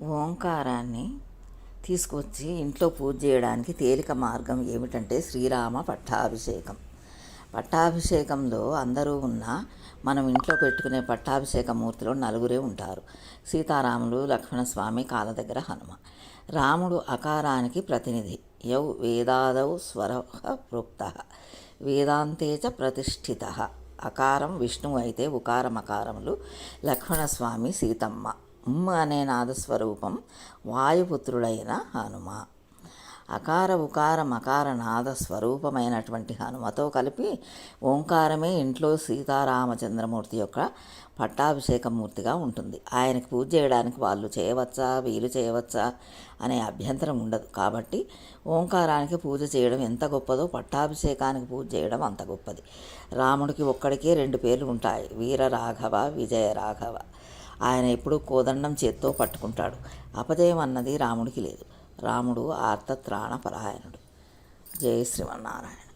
ఓంకారాన్ని తీసుకొచ్చి ఇంట్లో పూజ చేయడానికి తేలిక మార్గం ఏమిటంటే శ్రీరామ పట్టాభిషేకం. పట్టాభిషేకంలో అందరూ ఉన్నా మనం ఇంట్లో పెట్టుకునే పట్టాభిషేక మూర్తిలో నలుగురే ఉంటారు. సీతారాములు, లక్ష్మణస్వామి, కాళ్ళ దగ్గర హనుమ. రాముడు అకారానికి ప్రతినిధి. యౌ వేదాదౌ స్వర ప్రోక్త వేదాంతేచ ప్రతిష్ఠిత. అకారం విష్ణువు అయితే ఉకారం అకారములు లక్ష్మణస్వామి, సీతమ్మ. అనే నాదస్వరూపం వాయుపుత్రుడైన హనుమ. అకార ఉకార మకార నాద స్వరూపమైనటువంటి హనుమతో కలిపి ఓంకారమే ఇంట్లో సీతారామచంద్రమూర్తి యొక్క పట్టాభిషేక మూర్తిగా ఉంటుంది. ఆయనకు పూజ చేయడానికి వాళ్ళు చేయవచ్చా, వీలు చేయవచ్చా అనే అభ్యంతరం ఉండదు. కాబట్టి ఓంకారానికి పూజ చేయడం ఎంత గొప్పదో పట్టాభిషేకానికి పూజ చేయడం అంత గొప్పది. రాముడికి ఒక్కడికే 2 పేర్లు ఉంటాయి, వీర రాఘవ, విజయ రాఘవ. ఆయన ఎప్పుడూ కోదండం చేత్తో పట్టుకుంటాడు. అపజయం అన్నది రాముడికి లేదు. రాముడు ఆర్తత్రాణ పరాయణుడు. జై శ్రీమన్నారాయణ.